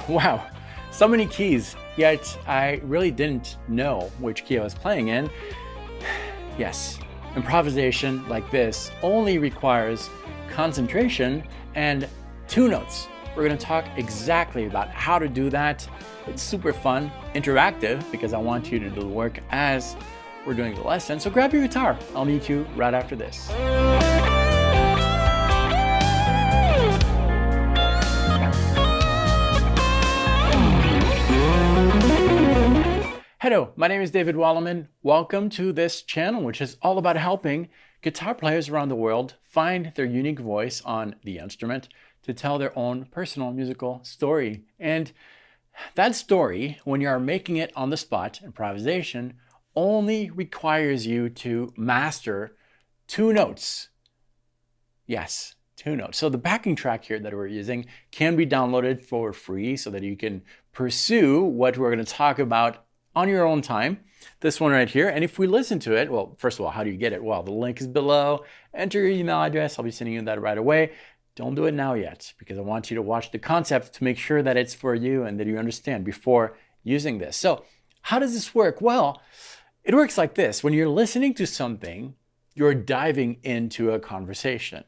Wow, so many keys, yet I really didn't know which key I was playing in. Yes, improvisation like this only requires concentration and two notes. We're gonna talk exactly about how to do that. It's super fun, interactive, because I want you to do the work as we're doing the lesson. So grab your guitar. I'll meet you right after this. Hello, my name is David Wallerman. Welcome to this channel, which is all about helping guitar players around the world find their unique voice on the instrument to tell their own personal musical story. And that story, when you are making it on the spot, improvisation, only requires you to master two notes. Yes, two notes. So the backing track here that we're using can be downloaded for free so that you can pursue what we're going to talk about on your own time. This one right here. And if we listen to it, well, first of all, how do you get it? Well, the link is below. Enter your email address. I'll be sending you that right away. Don't do it now yet, because I want you to watch the concept to make sure that it's for you and that you understand before using this. So how does this work? Well, it works like this. When you're listening to something, you're diving into a conversation.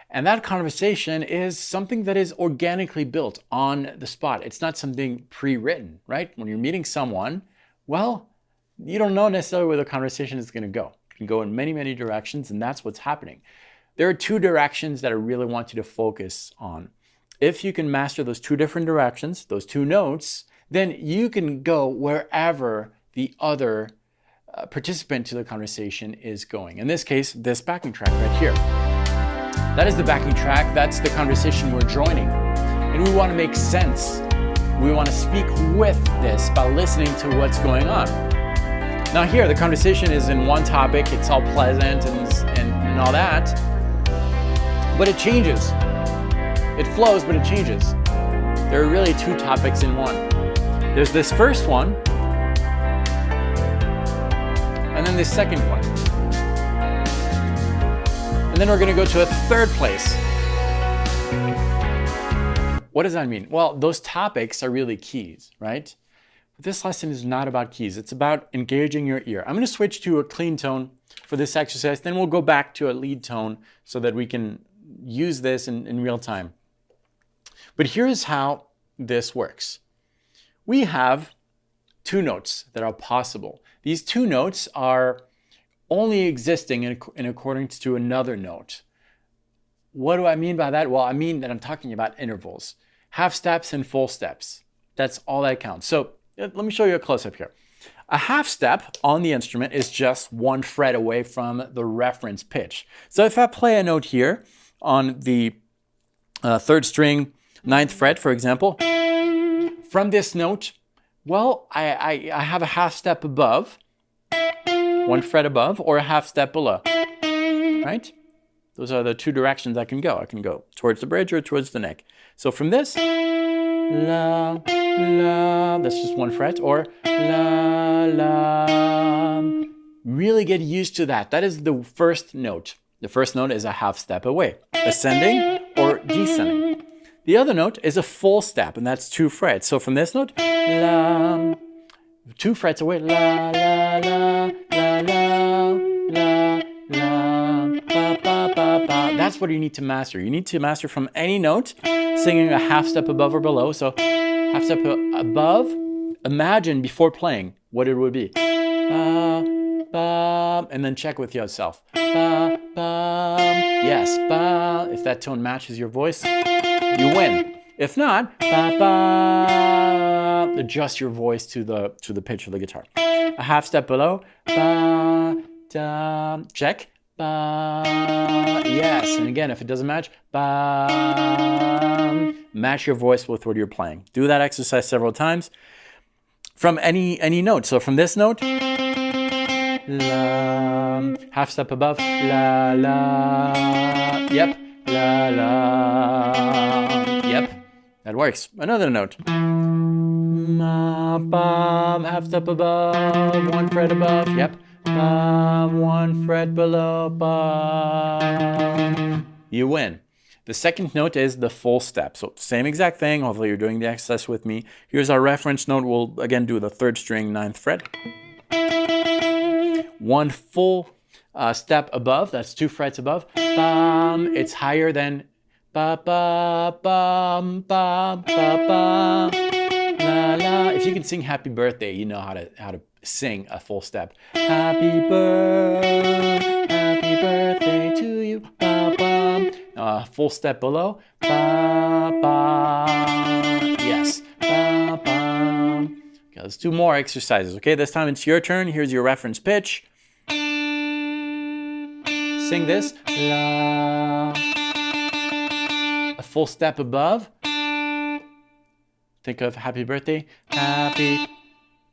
And that conversation is something that is organically built on the spot. It's not something pre-written, right? When you're meeting someone, well, you don't know necessarily where the conversation is going to go. It can go in many, many directions, and that's what's happening. There are two directions that I really want you to focus on. If you can master those two different directions, those two notes, then you can go wherever the other participant to the conversation is going. In this case, this backing track right here. That is the backing track. That's the conversation we're joining. And we want to make sense. We want to speak with this by listening to what's going on. Now here, the conversation is in one topic. It's all pleasant and all that. But it changes. It flows, but it changes. There are really two topics in one. There's this first one, and then this second one. And then we're going to go to a third place. What does that mean? Well, those topics are really keys, right? But this lesson is not about keys. It's about engaging your ear. I'm going to switch to a clean tone for this exercise. Then we'll go back to a lead tone so that we can use this in real time. But here's how this works. We have two notes that are possible. These two notes are only existing in accordance to another note. What do I mean by that? Well, I mean that I'm talking about intervals, half steps and full steps. That's all that counts. So let me show you a close-up here. A half step on the instrument is just one fret away from the reference pitch. So if I play a note here on the third string, 9th fret, for example, from this note, well, I have a half step above, one fret above, or a half step below, right? Those are the two directions I can go. I can go towards the bridge or towards the neck. So from this, la, la, that's just one fret, or la, la. Really get used to that. That is the first note. The first note is a half step away, ascending or descending. The other note is a full step, and that's two frets. So from this note, la, two frets away, la, la, la, la, la, la, la, ba, ba, ba, ba. That's what you need to master. You need to master from any note, singing a half step above or below. So half step above, imagine before playing what it would be. Ba, ba, and then check with yourself. Ba, ba, yes, ba. If that tone matches your voice, you win. If not, ba, ba, adjust your voice to the pitch of the guitar. A half step below, ba, da, check, ba, yes. And again, if it doesn't match, ba, match your voice with what you're playing. Do that exercise several times from any note. So from this note, la, half step above, la, la, yep, la, la, yep, that works. Another note, ma, ba, half step above, one fret above, yep, ba, one fret below, ba, you win. The second note is the full step. So same exact thing. Hopefully you're doing the exercise with me. Here's our reference note. We'll again do the 3rd string, 9th fret. 1 full step above. That's 2 frets above. Bum. It's higher than ba ba bum bum ba ba la la. If you can sing Happy Birthday, you know how to sing a full step. Happy birthday to you. Ba bum. Full step below. Ba ba. Yes. Ba bum. Okay, let's do more exercises. Okay, this time it's your turn. Here's your reference pitch. Sing this. La. A full step above. Think of Happy Birthday. Happy.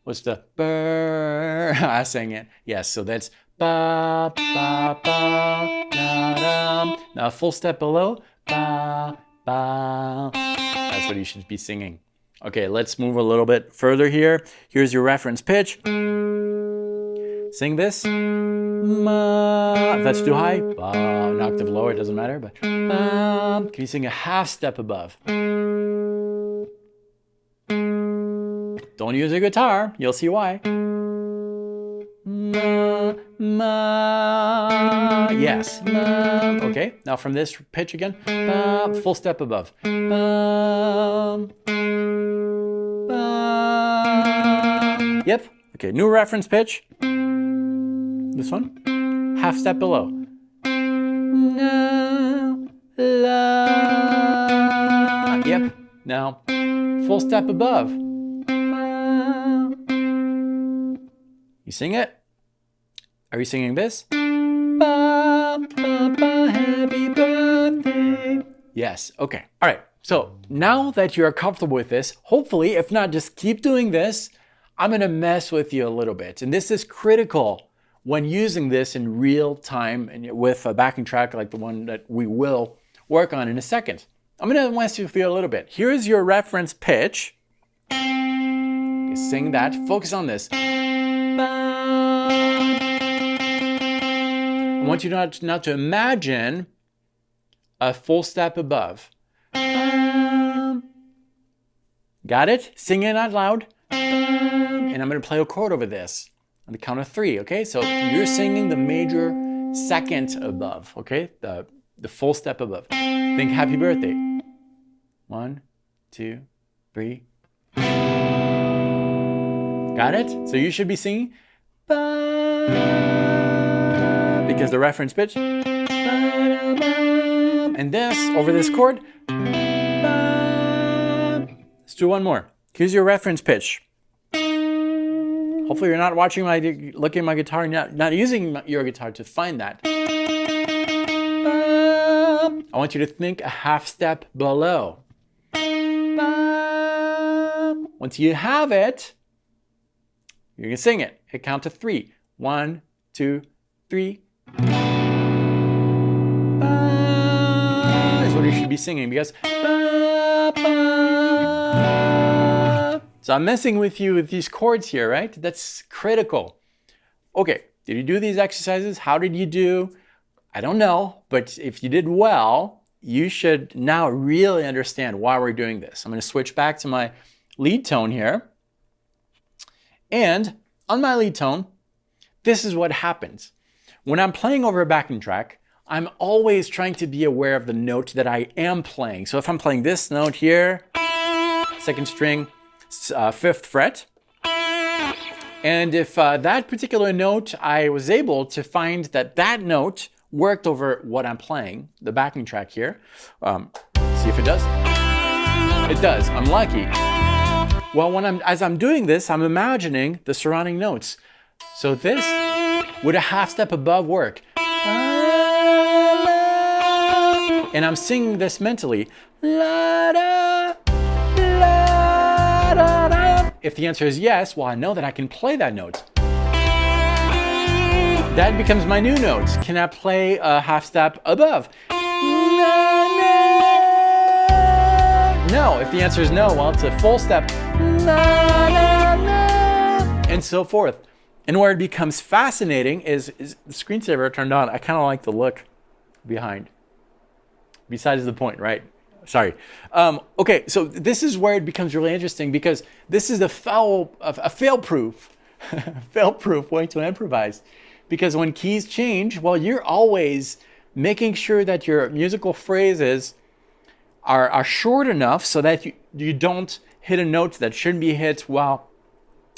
What's the burr? I sang it. Yes, so that's ba ba ba da dum. Now a full step below. Ba ba. That's what you should be singing. Okay, let's move a little bit further here. Here's your reference pitch. Sing this. Ma. If that's too high, ba. An octave lower, it doesn't matter. But ba. Can you sing a half step above? Don't use a guitar. You'll see why. Ma, ma. Yes. Ma. Okay. Now from this pitch again. Ba. Full step above. Ba. Ba. Yep. Okay. New reference pitch. This one. Half step below. Na, la. Yep. Now full step above. You sing it? Are you singing this? Ba, ba, ba, happy birthday. Yes, okay. All right, so now that you're comfortable with this, hopefully, if not, just keep doing this. I'm gonna mess with you a little bit. And this is critical when using this in real time and with a backing track like the one that we will work on in a second. I'm gonna mess with you a little bit. Here's your reference pitch. Okay, sing that, focus on this. I want you now to imagine a full step above. Got it? Sing it out loud. And I'm going to play a chord over this on the count of 3, okay? So you're singing the major second above, okay? The full step above. Think Happy Birthday. 1, 2, 3. Got it? So you should be singing because the reference pitch. And this, over this chord. Let's do one more. Here's your reference pitch. Hopefully you're not watching looking at my guitar, not using your guitar to find that. I want you to think a half step below. Once you have it, you're going to sing it. Hit count to 3. 1, 2, 3. Is what you should be singing because. So I'm messing with you with these chords here, right? That's critical. Okay, did you do these exercises? How did you do? I don't know, but if you did well, you should now really understand why we're doing this. I'm going to switch back to my lead tone here. And on my lead tone, this is what happens. When I'm playing over a backing track, I'm always trying to be aware of the note that I am playing. So if I'm playing this note here, 2nd string, 5th fret, and if that particular note, I was able to find that note worked over what I'm playing, the backing track here. See if it does. It does. I'm lucky. Well, as I'm doing this, I'm imagining the surrounding notes. So this would a half step above work. And I'm singing this mentally. La, da, la, da, da. If the answer is yes, well, I know that I can play that note. That becomes my new note. Can I play a half step above? No. If the answer is no, well, it's a full step. And so forth. And where it becomes fascinating is the screensaver turned on. I kind of like the look behind. besides the point, right? Sorry. Okay, so this is where it becomes really interesting because this is a fail-proof way to improvise. Because when keys change, well, you're always making sure that your musical phrases are short enough so that you don't hit a note that shouldn't be hit while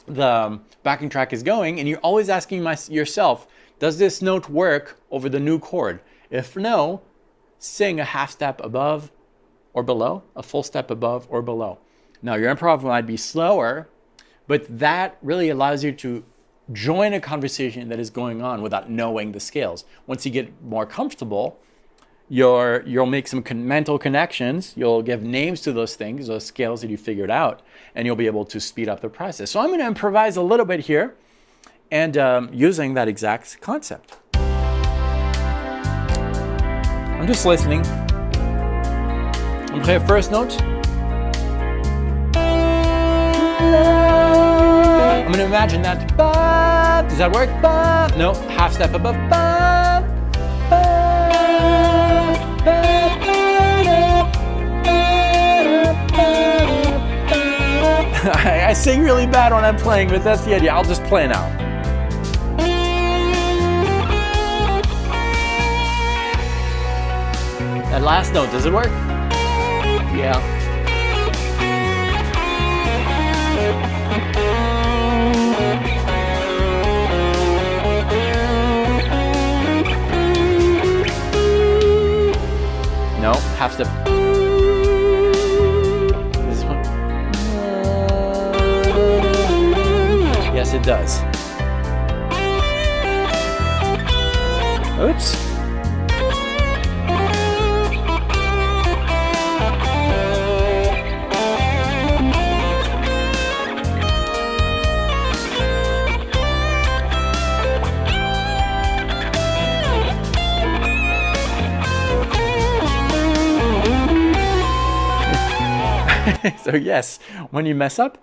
the backing track is going. And you're always asking yourself, does this note work over the new chord? If no, sing a half step above or below, a full step above or below. Now, your improv might be slower, but that really allows you to join a conversation that is going on without knowing the scales. Once you get more comfortable, you'll make some mental connections. You'll give names to those things, those scales that you figured out, and you'll be able to speed up the process. So I'm going to improvise a little bit here and using that exact concept. I'm just listening. I'm going to play a first note. I'm going to imagine that. Ba. Does that work? Ba. No, half step above. Ba. Ba. Ba. I sing really bad when I'm playing, but that's the idea. I'll just play now. That last note, does it work? Yeah. No, half step. This one. Yes, it does. Oops. So yes, when you mess up,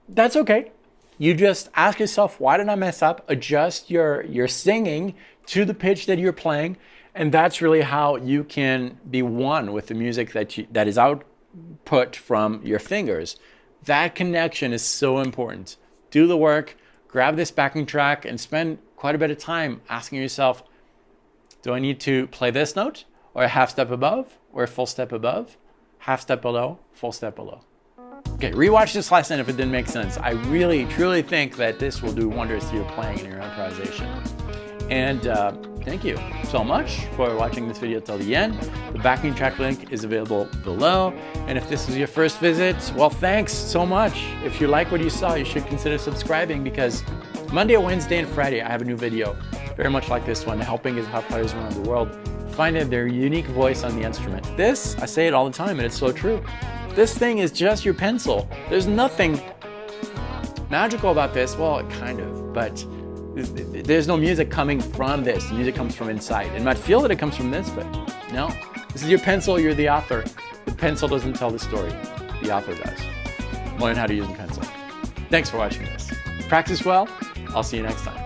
that's okay. You just ask yourself, why did I mess up? Adjust your singing to the pitch that you're playing, and that's really how you can be one with the music that is output from your fingers. That connection is so important. Do the work, grab this backing track, and spend quite a bit of time asking yourself, do I need to play this note, or a half step above, or a full step above? Half step below, full step below. Okay, rewatch this lesson if it didn't make sense. I really, truly think that this will do wonders to your playing and your improvisation. And thank you so much for watching this video till the end. The backing track link is available below. And if this is your first visit, well, thanks so much. If you like what you saw, you should consider subscribing because Monday, Wednesday, and Friday, I have a new video very much like this one, helping guitar players around the world find their unique voice on the instrument. This, I say it all the time, and it's so true. This thing is just your pencil. There's nothing magical about this. Well, kind of, but there's no music coming from this. The music comes from inside. And might feel that it comes from this, but no. This is your pencil, you're the author. The pencil doesn't tell the story. The author does. Learn how to use a pencil. Thanks for watching this. Practice well. I'll see you next time.